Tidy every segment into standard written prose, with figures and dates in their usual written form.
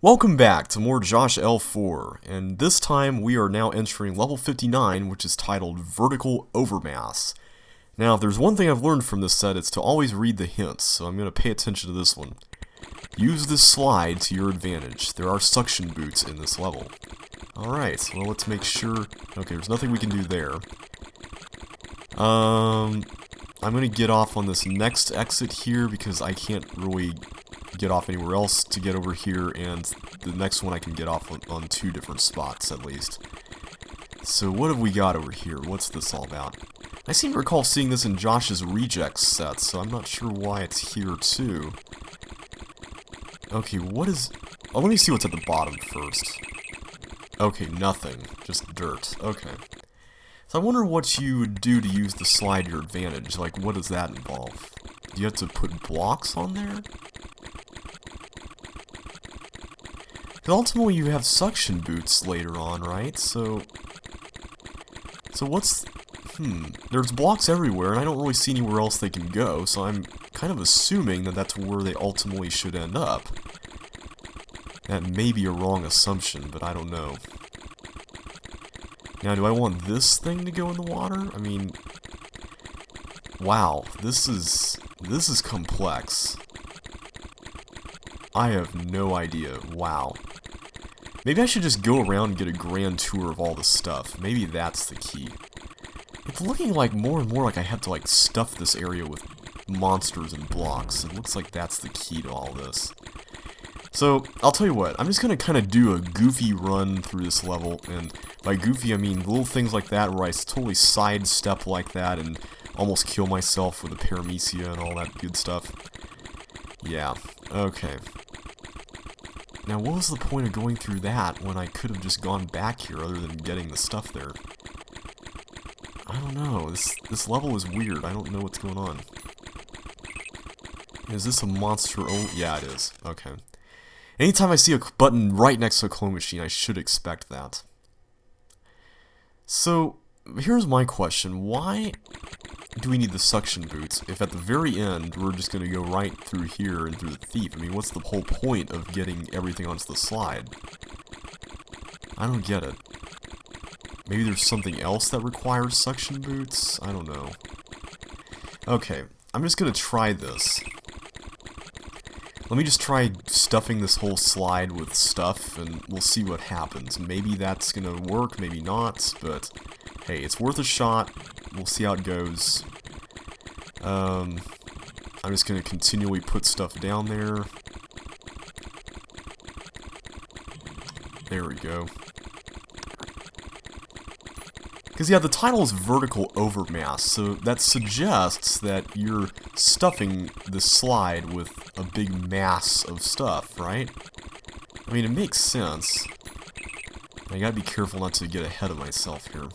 Welcome back to more JoshL4, and this time we are now entering level 59, which is titled Vertical Overmass. Now, if there's one thing I've learned from this set, it's to always read the hints, so I'm going to pay attention to this one. Use this slide to your advantage. There are suction boots in this level. Alright, well let's make sure... Okay, there's nothing we can do there. I'm going to get off on this next exit here because I can't really get off anywhere else to get over here, and the next one I can get off on two different spots at least. So what have we got over here? What's this all about? I seem to recall seeing this in Josh's rejects set, so I'm not sure why it's here too. Okay, what is... Oh, let me see what's at the bottom first. Okay, nothing. Just dirt. Okay. So I wonder what you would do to use the slide to your advantage. Like, what does that involve? Do you have to put blocks on there? Because ultimately you have suction boots later on, right? So what's... There's blocks everywhere, and I don't really see anywhere else they can go, so I'm kind of assuming that that's where they ultimately should end up. That may be a wrong assumption, but I don't know. Now, do I want this thing to go in the water? I mean... Wow, this is complex. I have no idea. Wow. Maybe I should just go around and get a grand tour of all the stuff. Maybe that's the key. It's looking like more and more like I have to like stuff this area with monsters and blocks. It looks like that's the key to all this. So, I'll tell you what, I'm just gonna kind of do a goofy run through this level, and by goofy I mean little things like that where I totally sidestep like that and almost kill myself with a paramecia and all that good stuff. Yeah, okay. Now, what was the point of going through that when I could have just gone back here other than getting the stuff there? I don't know, this level is weird, I don't know what's going on. Is this a monster? Oh, yeah it is, okay. Anytime I see a button right next to a clone machine, I should expect that. So, here's my question. Why do we need the suction boots if at the very end we're just going to go right through here and through the thief? I mean, what's the whole point of getting everything onto the slide? I don't get it. Maybe there's something else that requires suction boots? I don't know. Okay, I'm just going to try this. Let me just try stuffing this whole slide with stuff, and we'll see what happens. Maybe that's gonna work, maybe not, but hey, it's worth a shot. We'll see how it goes. I'm just gonna continually put stuff down there. There we go. Because, yeah, the title is Vertical Overmass, so that suggests that you're stuffing the slide with a big mass of stuff, right? I mean, it makes sense. I gotta be careful not to get ahead of myself here.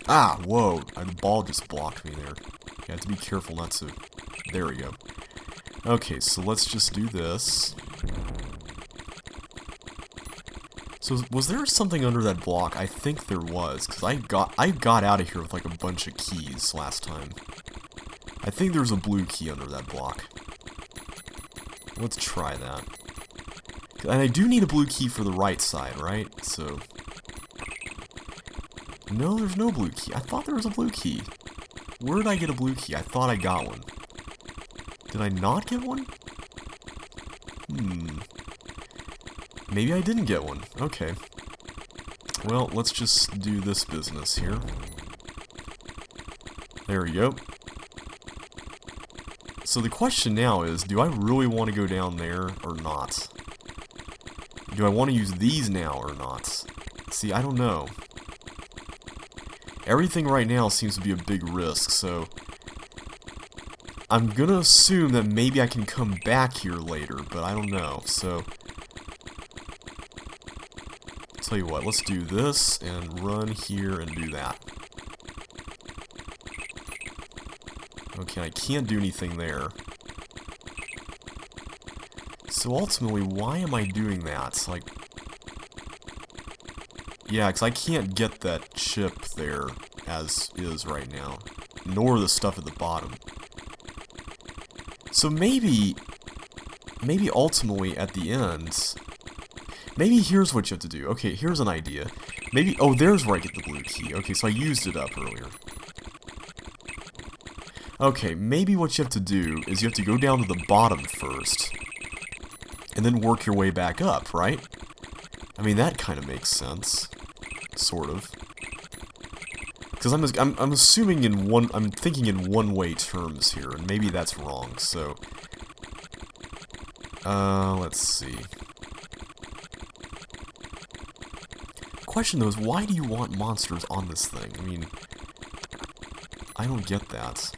Ah, whoa, the ball just blocked me there. You have to be careful not to... There we go. Okay, so let's just do this. So, was there something under that block? I think there was, because I got out of here with like a bunch of keys last time. I think there's a blue key under that block. Let's try that. And I do need a blue key for the right side, right? So... No, there's no blue key. I thought there was a blue key. Where did I get a blue key? I thought I got one. Did I not get one? Maybe I didn't get one. Okay. Well, let's just do this business here. There we go. So the question now is, do I really want to go down there or not? Do I want to use these now or not? See, I don't know. Everything right now seems to be a big risk, so... I'm gonna assume that maybe I can come back here later, but I don't know, so... Tell you what, let's do this, and run here and do that. Okay, I can't do anything there. So ultimately, why am I doing that? Like... Yeah, because I can't get that chip there as is right now. Nor the stuff at the bottom. So maybe ultimately at the end, Maybe here's what you have to do. Okay, here's an idea. Maybe, oh, there's where I get the blue key. Okay, so I used it up earlier. Okay, maybe what you have to do is you have to go down to the bottom first, and then work your way back up, right? I mean, that kind of makes sense. Sort of. Because I'm assuming I'm thinking in one-way terms here, and maybe that's wrong, so... let's see. The question, though, is why do you want monsters on this thing? I mean, I don't get that.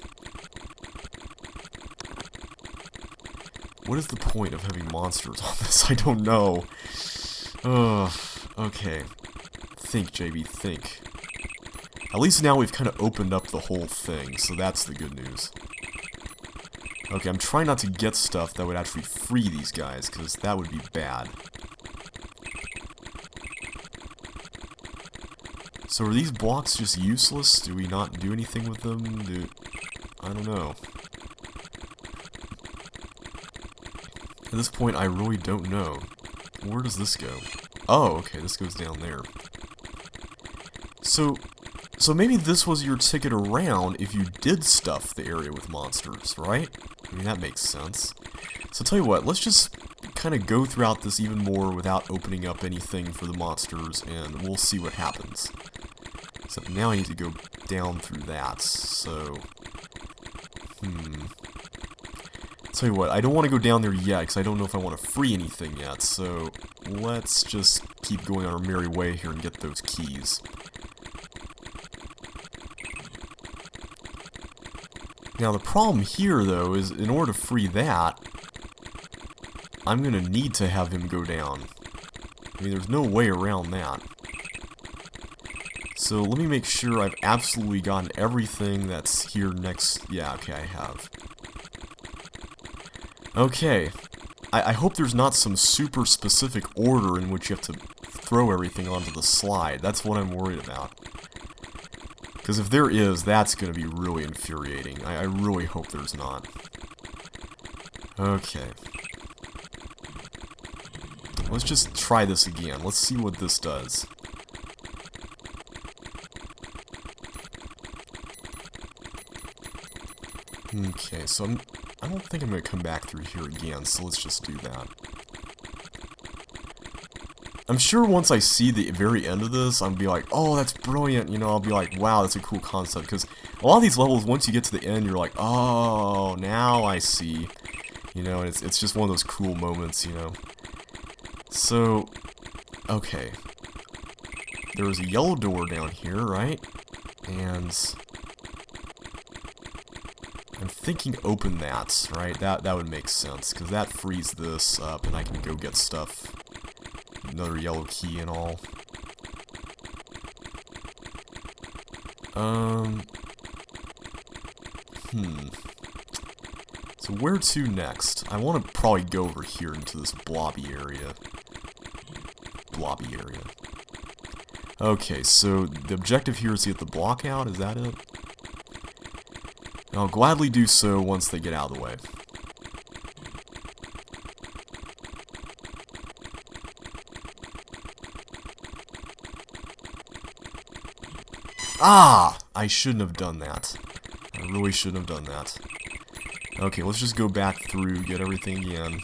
What is the point of having monsters on this? I don't know. Ugh, okay. Think, JB, think. At least now we've kind of opened up the whole thing, so that's the good news. Okay, I'm trying not to get stuff that would actually free these guys, because that would be bad. So are these blocks just useless? Do we not do anything with them? I don't know. At this point, I really don't know. Where does this go? Oh, okay, this goes down there. So maybe this was your ticket around if you did stuff the area with monsters, right? I mean, that makes sense. So tell you what, let's just kind of go throughout this even more without opening up anything for the monsters, and we'll see what happens. Except now I need to go down through that, so... Tell you what, I don't want to go down there yet, because I don't know if I want to free anything yet, so let's just keep going on our merry way here and get those keys. Now the problem here, though, is in order to free that, I'm going to need to have him go down. I mean, there's no way around that. So let me make sure I've absolutely gotten everything that's here next... Yeah, okay, I have. Okay. I hope there's not some super specific order in which you have to throw everything onto the slide. That's what I'm worried about. Because if there is, that's going to be really infuriating. I really hope there's not. Okay. Let's just try this again. Let's see what this does. Okay, so I don't think I'm going to come back through here again, so let's just do that. I'm sure once I see the very end of this, I'll be like, oh, that's brilliant, you know, I'll be like, wow, that's a cool concept, because a lot of these levels, once you get to the end, you're like, oh, now I see, you know, and it's just one of those cool moments, you know. So, okay, there was a yellow door down here, right, and I'm thinking open that, right, that would make sense, because that frees this up, and I can go get stuff. Another yellow key and all. So where to next? I want to probably go over here into this blobby area. Okay, so the objective here is to get the block out, is that it? I'll gladly do so once they get out of the way. Ah! I shouldn't have done that. I really shouldn't have done that. Okay, let's just go back through, get everything again.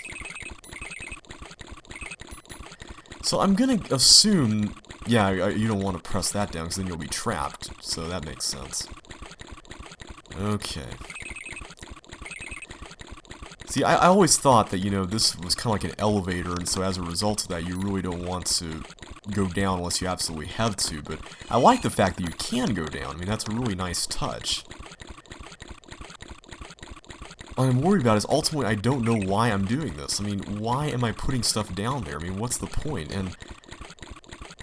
So I'm gonna assume... Yeah, you don't want to press that down, because then you'll be trapped. So that makes sense. Okay. See, I always thought that, you know, this was kind of like an elevator, and so as a result of that, you really don't want to go down unless you absolutely have to, but I like the fact that you can go down. I mean, that's a really nice touch. What I'm worried about is ultimately I don't know why I'm doing this. I mean, why am I putting stuff down there? I mean, what's the point? And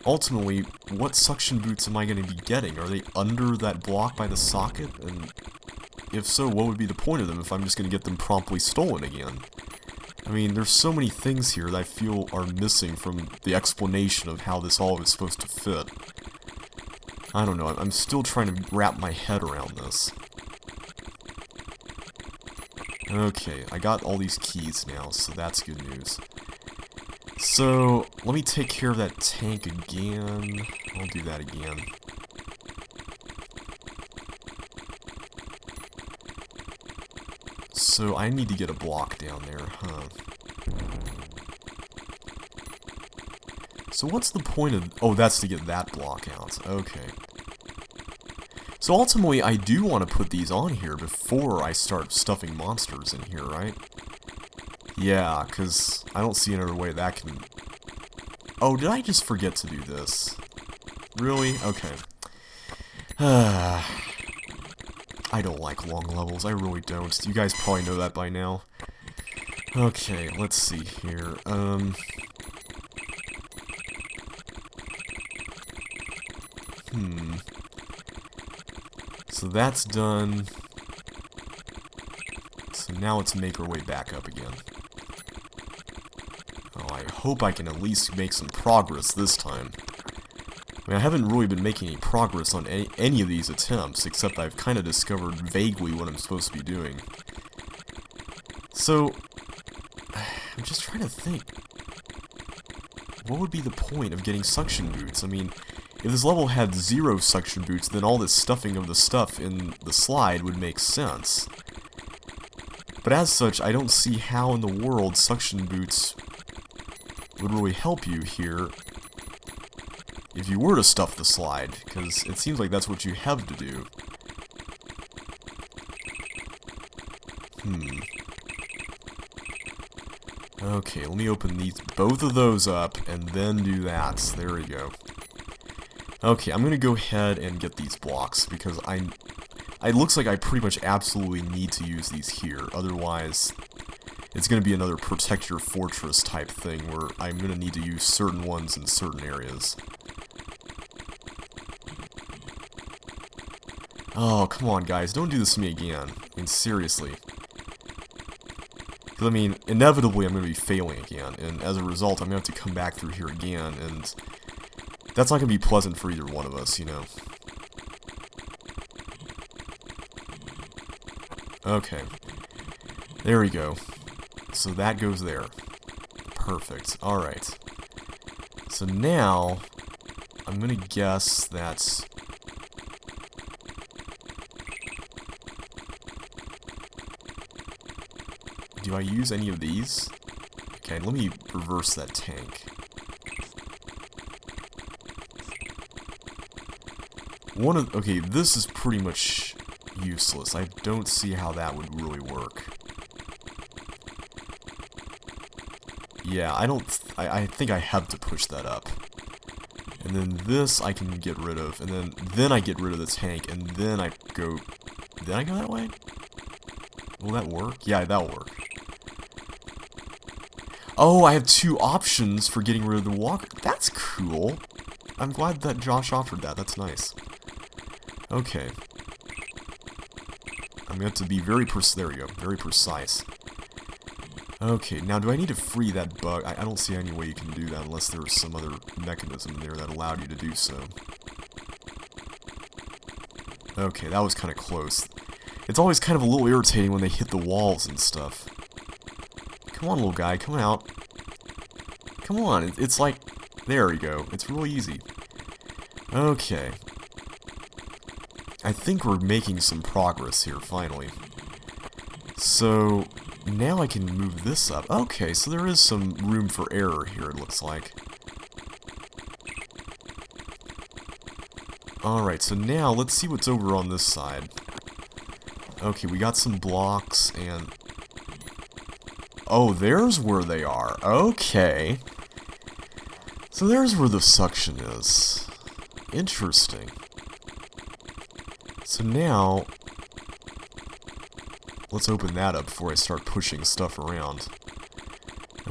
ultimately, what suction boots am I going to be getting? Are they under that block by the socket? And if so, what would be the point of them if I'm just going to get them promptly stolen again? I mean, there's so many things here that I feel are missing from the explanation of how this all is supposed to fit. I don't know, I'm still trying to wrap my head around this. Okay, I got all these keys now, so that's good news. So, let me take care of that tank again. I'll do that again. So, I need to get a block down there, huh? So what's the point of... Oh, that's to get that block out. Okay. So ultimately, I do want to put these on here before I start stuffing monsters in here, right? Yeah, because I don't see another way that can... Oh, did I just forget to do this? Really? Okay. I don't like long levels, I really don't. You guys probably know that by now. Okay, let's see here. So that's done. So now let's make our way back up again. Oh, I hope I can at least make some progress this time. I mean, I haven't really been making any progress on any of these attempts, except I've kind of discovered vaguely what I'm supposed to be doing. So, I'm just trying to think. What would be the point of getting suction boots? I mean, if this level had 0 suction boots, then all this stuffing of the stuff in the slide would make sense. But as such, I don't see how in the world suction boots would really help you here if you were to stuff the slide, because it seems like that's what you have to do. Okay, let me open both of those up, and then do that. There we go. Okay, I'm gonna go ahead and get these blocks, because it looks like I pretty much absolutely need to use these here, otherwise it's gonna be another protect your fortress type thing, where I'm gonna need to use certain ones in certain areas. Oh, come on guys, don't do this to me again. I mean, seriously. Because, I mean, inevitably I'm going to be failing again, and as a result I'm going to have to come back through here again, and that's not going to be pleasant for either one of us, you know. Okay. There we go. So that goes there. Perfect. Alright. So now, I'm going to guess that... Do I use any of these? Okay, let me reverse that tank. Okay, this is pretty much useless. I don't see how that would really work. Yeah, I think I have to push that up. And then this I can get rid of, and then I get rid of the tank, and then I go... Did I go that way? Will that work? Yeah, that'll work. Oh, I have 2 options for getting rid of the walker. That's cool. I'm glad that Josh offered that. That's nice. Okay. I'm going to have to be very precise. Okay, now do I need to free that bug? I don't see any way you can do that unless there was some other mechanism in there that allowed you to do so. Okay, that was kind of close. It's always kind of a little irritating when they hit the walls and stuff. Come on, little guy, come out. Come on, it's like... There we go. It's really easy. Okay. I think we're making some progress here, finally. So, now I can move this up. Okay, so there is some room for error here, it looks like. Alright, so now let's see what's over on this side. Okay, we got some blocks, and... Oh, there's where they are. Okay. So there's where the suction is. Interesting. So now, let's open that up before I start pushing stuff around.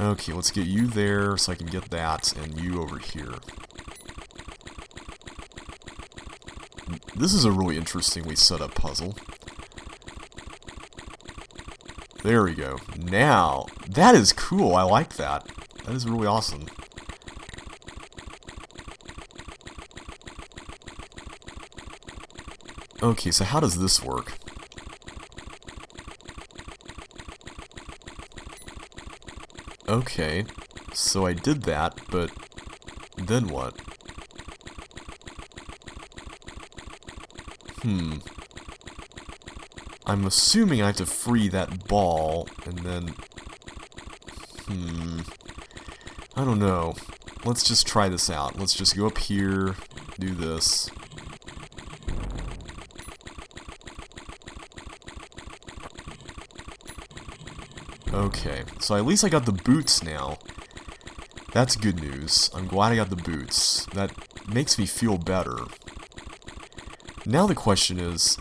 Okay, let's get you there so I can get that, and you over here. This is a really interestingly set up puzzle. There we go. Now, that is cool. I like that. That is really awesome. Okay, so how does this work? Okay. So I did that, but then what? I'm assuming I have to free that ball, and then... I don't know. Let's just try this out. Let's just go up here, do this. Okay, so at least I got the boots now. That's good news. I'm glad I got the boots. That makes me feel better. Now the question is...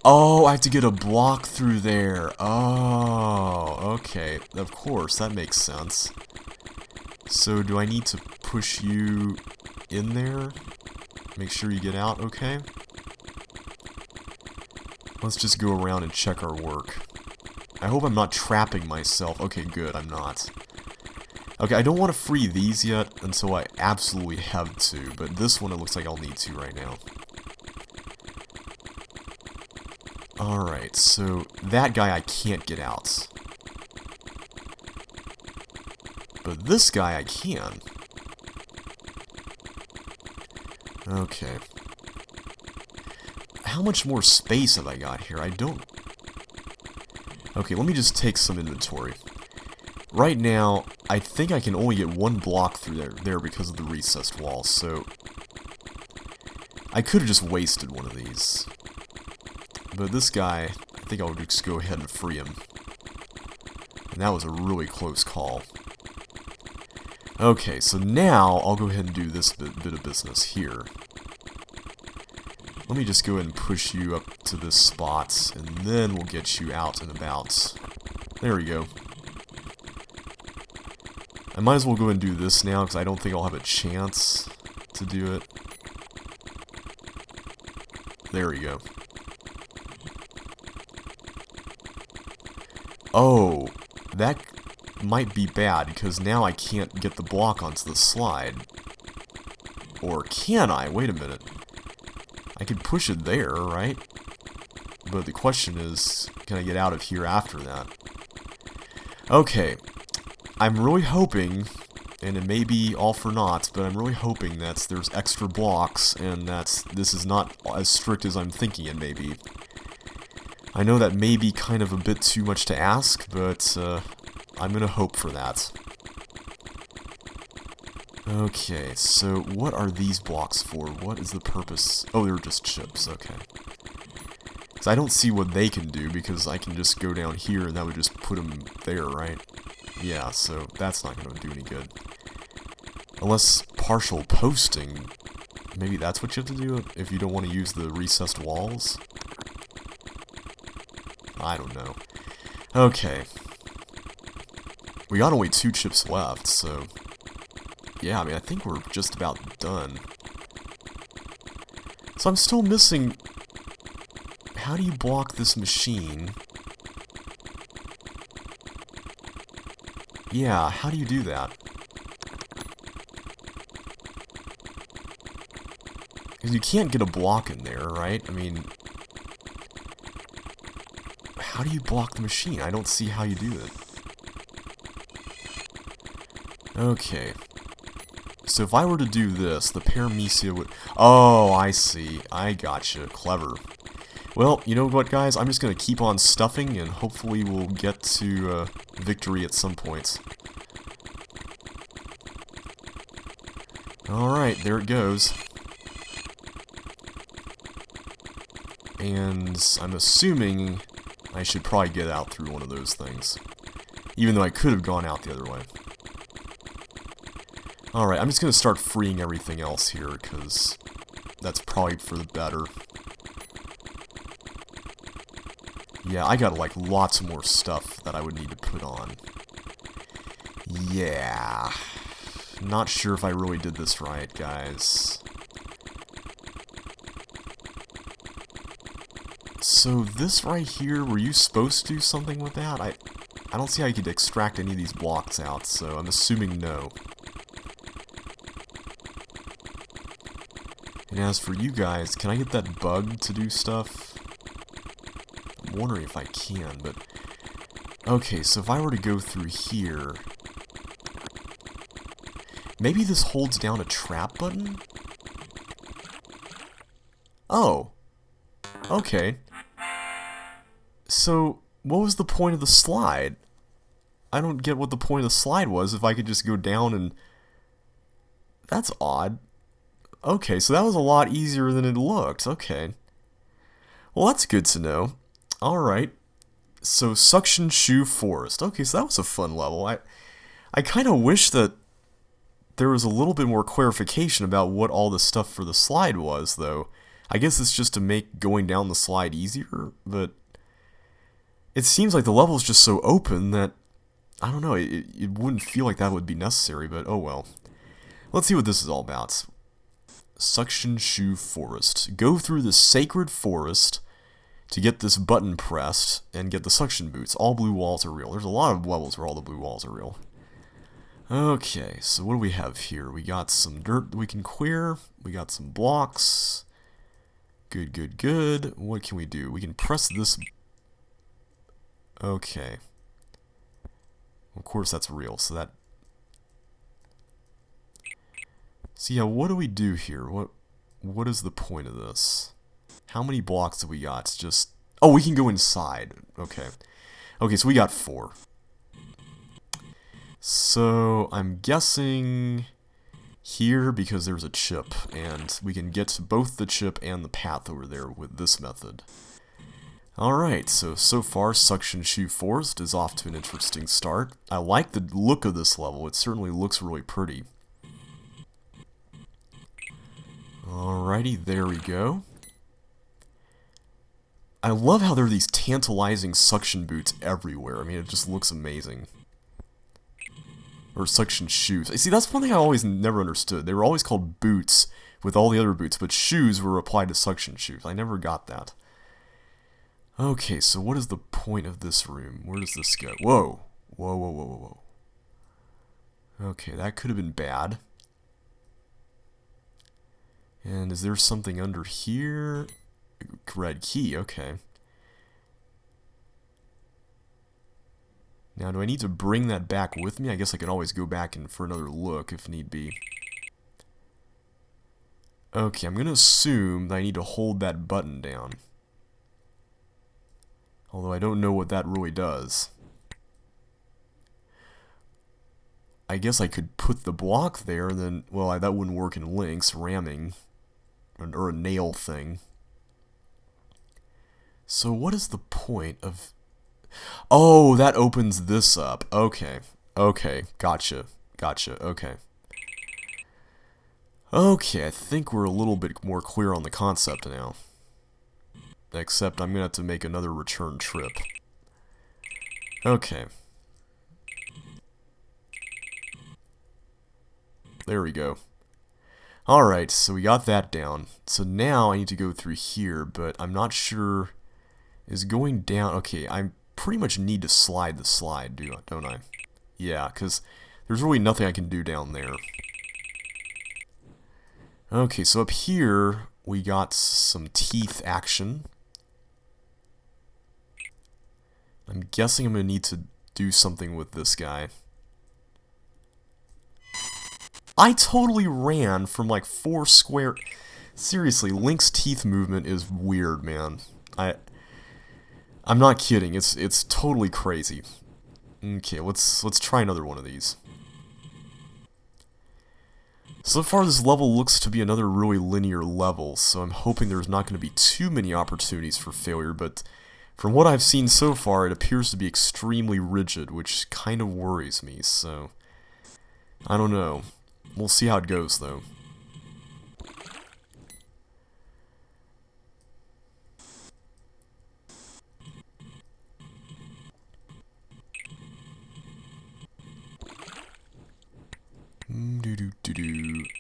Oh, I have to get a block through there. Oh, okay. Of course, that makes sense. So, do I need to push you in there? Make sure you get out, okay? Let's just go around and check our work. I hope I'm not trapping myself. Okay, good, I'm not. Okay, I don't want to free these yet until I absolutely have to, but this one it looks like I'll need to right now. Alright, so that guy I can't get out. But this guy I can. Okay. How much more space have I got here? I don't... Okay, let me just take some inventory. Right now, I think I can only get one block through there because of the recessed wall, so... I could have just wasted one of these. But this guy, I think I'll just go ahead and free him. And that was a really close call. Okay, so now I'll go ahead and do this bit of business here. Let me just go ahead and push you up to this spot, and then we'll get you out and about. There we go. I might as well go ahead and do this now, because I don't think I'll have a chance to do it. There we go. Oh, that might be bad, because now I can't get the block onto the slide. Or can I? Wait a minute. I could push it there, right? But the question is, can I get out of here after that? Okay. I'm really hoping, and it may be all for naught, but I'm really hoping that there's extra blocks, and that this is not as strict as I'm thinking it may be. I know that may be kind of a bit too much to ask, but I'm gonna hope for that. Okay, so what are these blocks for? What is the purpose? Oh, they're just chips, okay. So I don't see what they can do, because I can just go down here and that would just put them there, right? Yeah, so that's not gonna do any good. Unless partial posting, maybe that's what you have to do if you don't want to use the recessed walls? I don't know. Okay. We got only 2 chips left, so... Yeah, I mean, I think we're just about done. So I'm still missing... How do you block this machine? Yeah, how do you do that? Because you can't get a block in there, right? I mean... How do you block the machine? I don't see how you do it. Okay. So if I were to do this, the paramecia would... Oh, I see. I gotcha. Clever. Well, you know what, guys? I'm just going to keep on stuffing, and hopefully we'll get to victory at some point. Alright, there it goes. And I'm assuming I should probably get out through one of those things. Even though I could have gone out the other way. Alright, I'm just going to start freeing everything else here, because that's probably for the better. Yeah, I got, like, lots more stuff that I would need to put on. Yeah. Not sure if I really did this right, guys. So this right here, were you supposed to do something with that? I don't see how you could extract any of these blocks out, so I'm assuming no. And as for you guys, can I get that bug to do stuff? I'm wondering if I can, but... Okay, so if I were to go through here... Maybe this holds down a trap button? Oh. Okay. So, what was the point of the slide? I don't get what the point of the slide was if I could just go down and... That's odd. Okay, so that was a lot easier than it looked. Okay. Well, that's good to know. Alright. So, Suction Shoe Forest. Okay, so that was a fun level. I kind of wish that there was a little bit more clarification about what all the stuff for the slide was, though. I guess it's just to make going down the slide easier, but... It seems like the level is just so open that... I don't know, it wouldn't feel like that would be necessary, but oh well. Let's see what this is all about. Suction Shoe Forest. Go through the sacred forest to get this button pressed and get the suction boots. All blue walls are real. There's a lot of levels where all the blue walls are real. Okay, so what do we have here? We got some dirt that we can clear. We got some blocks. Good, good, good. What can we do? We can press this... Okay. Of course that's real, so that... So yeah, what do we do here? What is the point of this? How many blocks do we got? It's just... Oh, we can go inside. Okay. Okay, so we got 4. So, I'm guessing here because there's a chip, and we can get to both the chip and the path over there with this method. Alright, so far Suction Shoe Forest is off to an interesting start. I like the look of this level. It certainly looks really pretty. Alrighty, there we go. I love how there are these tantalizing suction boots everywhere. I mean, it just looks amazing. Or suction shoes. See, that's one thing I always never understood. They were always called boots with all the other boots, but shoes were applied to suction shoes. I never got that. Okay, so what is the point of this room? Where does this go? Whoa. Whoa, whoa, whoa, whoa, whoa. Okay, that could have been bad. And is there something under here? Red key, okay. Now, do I need to bring that back with me? I guess I can always go back and for another look if need be. Okay, I'm going to assume that I need to hold that button down. Although I don't know what that really does. I guess I could put the block there, and then, well, that wouldn't work in links, ramming, or a nail thing. So what is the point of... Oh, that opens this up. Okay. Okay, gotcha. Gotcha, okay. Okay, I think we're a little bit more clear on the concept now. Except I'm going to have to make another return trip. Okay. There we go. Alright, so we got that down. So now I need to go through here, but I'm not sure... Is going down... Okay, I pretty much need to slide the slide, don't I? Yeah, because there's really nothing I can do down there. Okay, so up here, we got some teeth action. I'm guessing I'm going to need to do something with this guy. I totally ran from like 4 square... Seriously, Link's teeth movement is weird, man. I'm not kidding. It's totally crazy. Okay, let's try another one of these. So far, this level looks to be another really linear level, so I'm hoping there's not going to be too many opportunities for failure, but from what I've seen so far, it appears to be extremely rigid, which kind of worries me, so... I don't know. We'll see how it goes, though.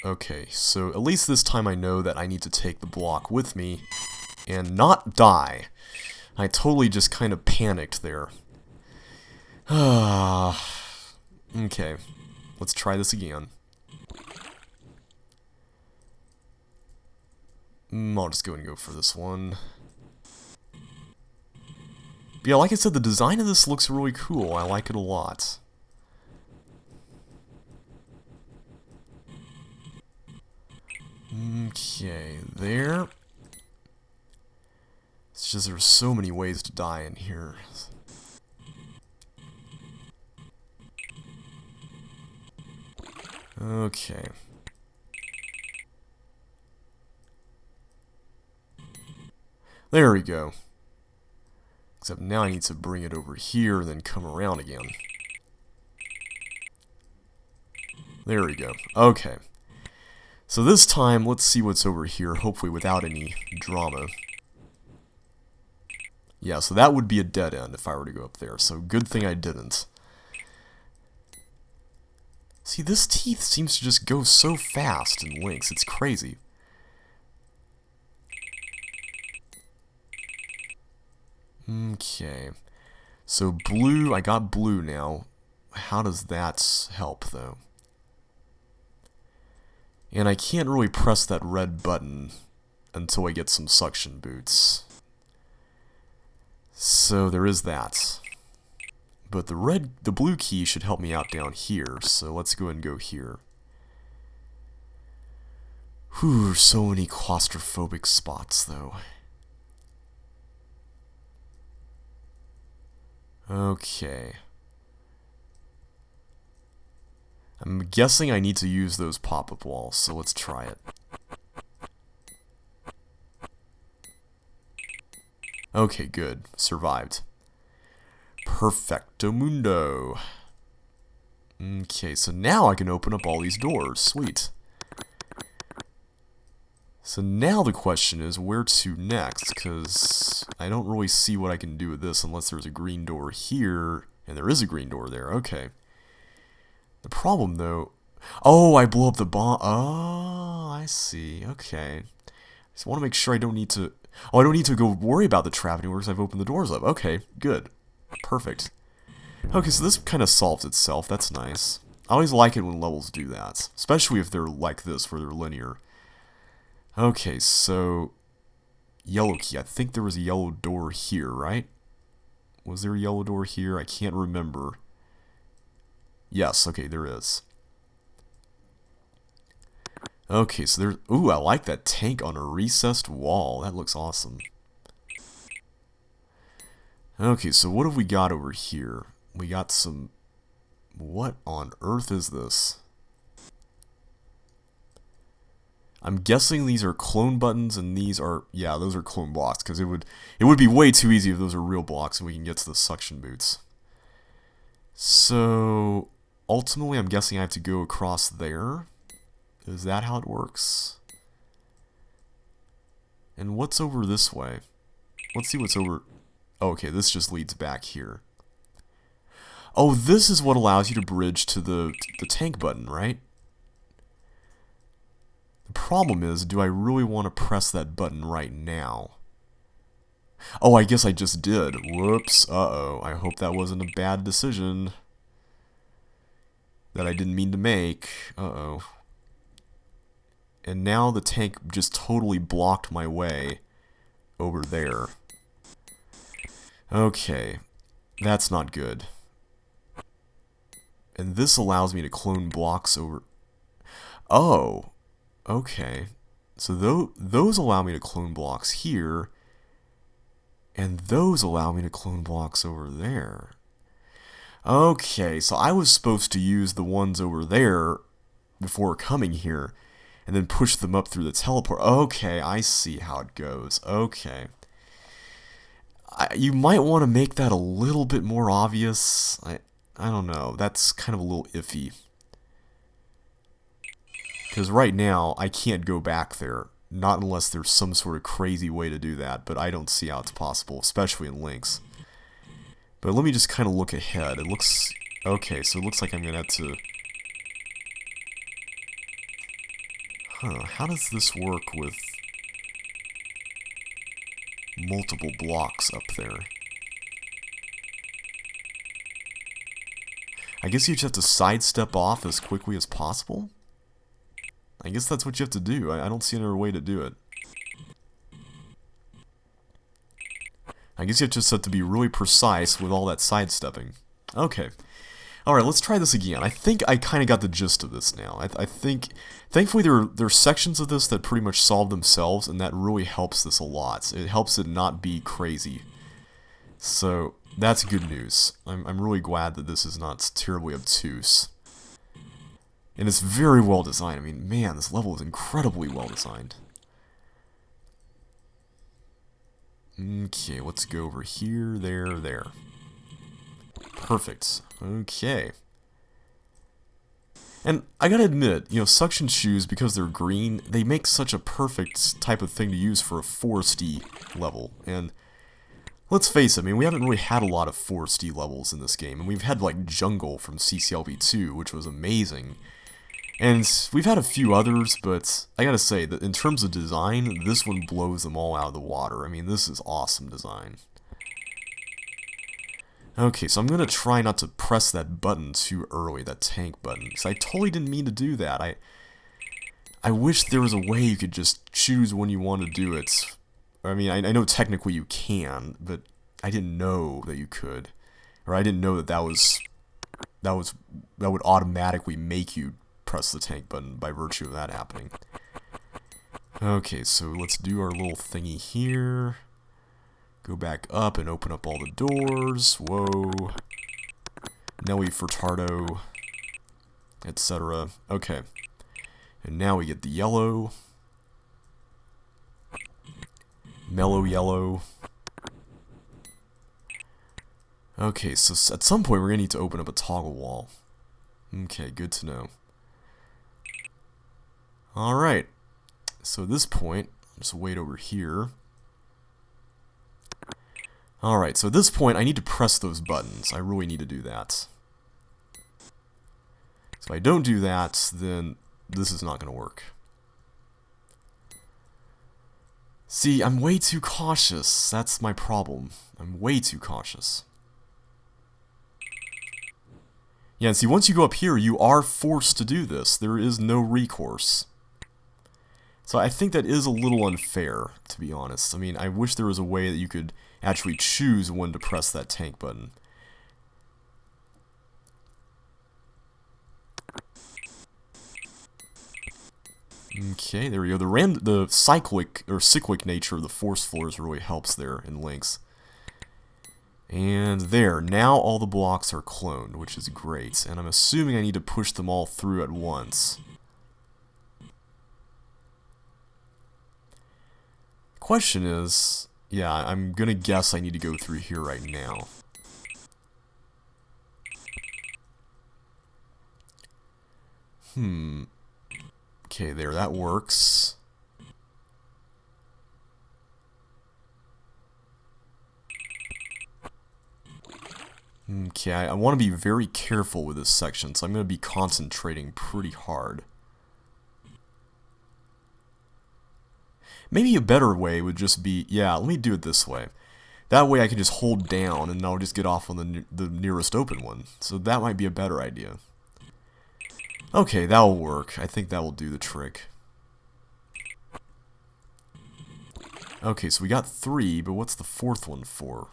Okay, so at least this time I know that I need to take the block with me and not die. I totally just kind of panicked there. Okay, let's try this again. I'll just go and go for this one. But yeah, like I said, the design of this looks really cool. I like it a lot. Okay, there. It's just there's so many ways to die in here. Okay. There we go. Except now I need to bring it over here and then come around again. There we go. Okay. So this time, let's see what's over here, hopefully without any drama. Yeah, so that would be a dead end if I were to go up there, so good thing I didn't. See, this teeth seems to just go so fast in Lynx, it's crazy. Okay. So blue, I got blue now. How does that help, though? And I can't really press that red button until I get some suction boots. So there is that. But the blue key should help me out down here, so let's go ahead and go here. Whew, so many claustrophobic spots, though. Okay. I'm guessing I need to use those pop-up walls, so let's try it. Okay, good. Survived. Perfecto mundo. Okay, so now I can open up all these doors. Sweet. So now the question is where to next, because I don't really see what I can do with this unless there's a green door here, and there is a green door there. Okay. The problem, though... Oh, I blew up the bomb. Oh, I see. Okay. Just want to make sure I don't need to... Oh, I don't need to go worry about the trap anymore because I've opened the doors up. Okay, good. Perfect. Okay, so this kind of solves itself. That's nice. I always like it when levels do that. Especially if they're like this, where they're linear. Okay, so... Yellow key. I think there was a yellow door here, right? Was there a yellow door here? I can't remember. Yes, okay, there is. Okay, so there's... Ooh, I like that tank on a recessed wall. That looks awesome. Okay, so what have we got over here? We got some... What on earth is this? I'm guessing these are clone buttons and these are... Yeah, those are clone blocks, because it would be way too easy if those are real blocks and we can get to the suction boots. So... Ultimately, I'm guessing I have to go across there. Is that how it works? And what's over this way? Let's see what's over... Oh, okay, this just leads back here. Oh, this is what allows you to bridge to the tank button, right? The problem is, do I really want to press that button right now? Oh, I guess I just did. Whoops. Uh-oh. I hope that wasn't a bad decision that I didn't mean to make. Uh-oh. And now the tank just totally blocked my way over there. Okay. That's not good. And this allows me to clone blocks over... Oh. Okay. So those allow me to clone blocks here. And those allow me to clone blocks over there. Okay, so I was supposed to use the ones over there before coming here, and then push them up through the teleport. Okay, I see how it goes. Okay. You might want to make that a little bit more obvious. I don't know. That's kind of a little iffy. Because right now, I can't go back there. Not unless there's some sort of crazy way to do that, but I don't see how it's possible, especially in Lynx. But let me just kind of look ahead. It looks... Okay, so it looks like I'm going to have to... Huh, how does this work with multiple blocks up there? I guess you just have to sidestep off as quickly as possible? I guess that's what you have to do. I don't see another way to do it. I guess you just have to be really precise with all that sidestepping. Okay. Alright, let's try this again. I think I kind of got the gist of this now. I think, thankfully there are sections of this that pretty much solve themselves, and that really helps this a lot. It helps it not be crazy. So, that's good news. I'm really glad that this is not terribly obtuse. And it's very well designed. I mean, man, this level is incredibly well designed. Okay, let's go over here, there. Perfect. Okay. And I gotta admit, you know, suction shoes, because they're green, they make such a perfect type of thing to use for a foresty level. And let's face it, I mean, we haven't really had a lot of foresty levels in this game. And we've had, like, Jungle from CCLV2, which was amazing. And we've had a few others, but I gotta say that in terms of design, this one blows them all out of the water. I mean, this is awesome design. Okay, so I'm gonna try not to press that button too early, that tank button, because I totally didn't mean to do that. I wish there was a way you could just choose when you want to do it. I mean, I know technically you can, but I didn't know that you could. Or I didn't know that that would automatically make you press the tank button by virtue of that happening. Okay, so let's do our little thingy here. Go back up and open up all the doors. Whoa. Nelly Furtado, etc. Okay. And now we get the yellow. Mellow yellow. Okay, so at some point we're going to need to open up a toggle wall. Okay, good to know. Alright. So at this point, just wait over here. Alright, so at this point I need to press those buttons. I really need to do that. So if I don't do that, then this is not going to work. See, I'm way too cautious. That's my problem. I'm way too cautious. Yeah, and see, once you go up here, you are forced to do this. There is no recourse. So I think that is a little unfair, to be honest. I mean, I wish there was a way that you could actually choose when to press that tank button. Okay, there we go. The cyclic nature of the force floors really helps there in Lynx. And there, now all the blocks are cloned, which is great. And I'm assuming I need to push them all through at once. Question is, yeah, I'm gonna guess I need to go through here right now. Okay, there, that works. Okay, I want to be very careful with this section, so I'm going to be concentrating pretty hard. Maybe a better way would just be, yeah, let me do it this way. That way I can just hold down and I'll just get off on the nearest open one. So that might be a better idea. Okay, that'll work. I think that will do the trick. Okay, so we got 3, but what's the 4th one for?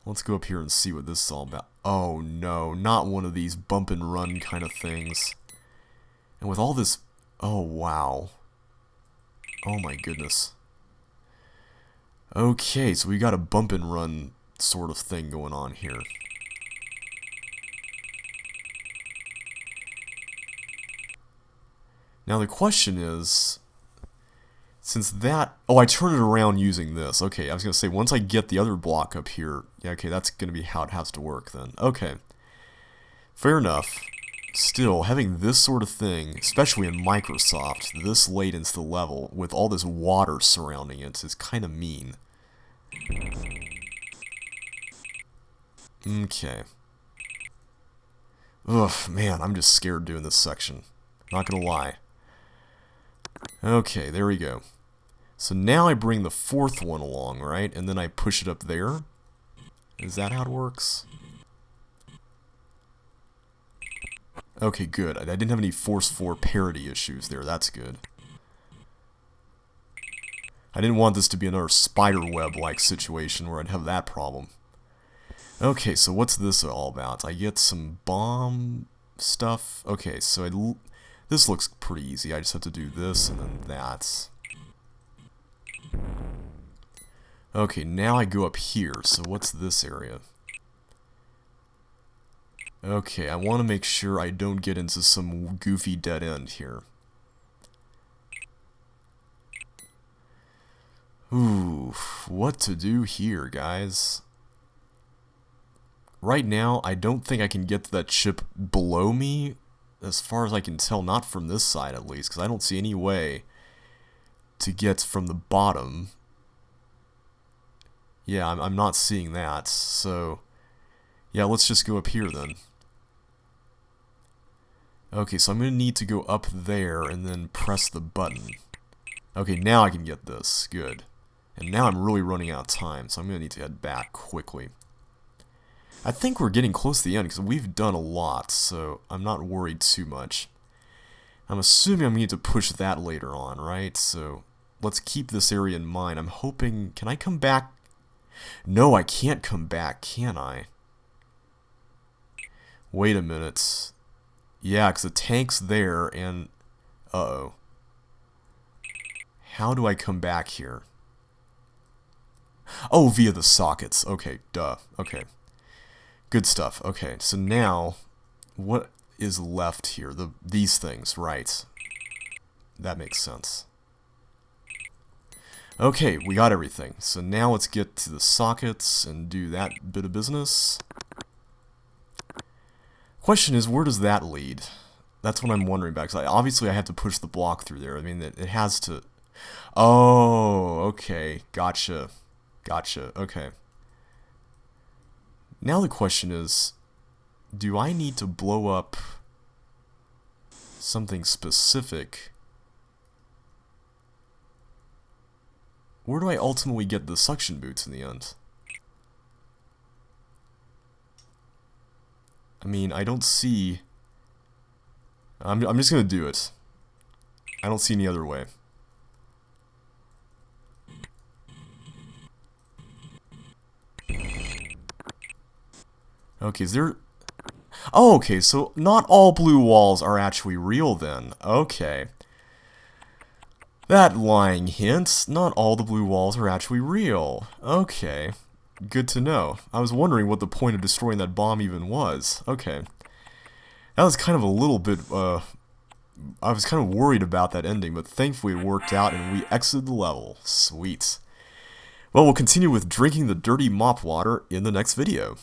Let's go up here and see what this is all about. Oh no, not one of these bump and run kind of things. And with all this... Oh wow. Oh my goodness. Okay, so we got a bump and run sort of thing going on here. Now the question is, since that... Oh, I turn it around using this. Okay, I was going to say, once I get the other block up here, yeah, okay, that's going to be how it has to work then. Okay. Fair enough. Still, having this sort of thing, especially in Microsoft, this late into the level, with all this water surrounding it, is kind of mean. Okay. Ugh, man, I'm just scared doing this section. Not gonna lie. Okay, there we go. So now I bring the 4th one along, right? And then I push it up there? Is that how it works? Okay, good. I didn't have any Force 4 parity issues there. That's good. I didn't want this to be another spider web-like situation where I'd have that problem. Okay, so what's this all about? I get some bomb stuff. Okay, so this looks pretty easy. I just have to do this and then that. Okay, now I go up here. So what's this area? Okay, I want to make sure I don't get into some goofy dead end here. Ooh, what to do here, guys? Right now, I don't think I can get to that ship below me, as far as I can tell, not from this side at least, because I don't see any way to get from the bottom. Yeah, I'm not seeing that, so yeah, let's just go up here then. Okay, so I'm going to need to go up there and then press the button. Okay, now I can get this. Good. And now I'm really running out of time, so I'm going to need to head back quickly. I think we're getting close to the end because we've done a lot, so I'm not worried too much. I'm assuming I'm going to need to push that later on, right? So let's keep this area in mind. I'm hoping... Can I come back? No, I can't come back, can I? Wait a minute. Yeah, because the tank's there, and... Uh-oh. How do I come back here? Oh, via the sockets. Okay, duh. Okay. Good stuff. Okay, so now, what is left here? These things, right. That makes sense. Okay, we got everything. So now let's get to the sockets and do that bit of business. Question is, where does that lead? That's what I'm wondering about, because obviously I have to push the block through there. I mean, it has to... Oh, okay. Gotcha. Gotcha. Okay. Now the question is, do I need to blow up something specific? Where do I ultimately get the suction boots in the end? I mean, I don't see... I'm just gonna do it. I don't see any other way. Okay, is there... Oh, okay, so not all blue walls are actually real then. Okay. That lying hint, not all the blue walls are actually real. Okay. Good to know. I was wondering what the point of destroying that bomb even was. Okay. That was kind of a little bit, I was kind of worried about that ending, but thankfully it worked out and we exited the level. Sweet. Well, we'll continue with drinking the dirty mop water in the next video.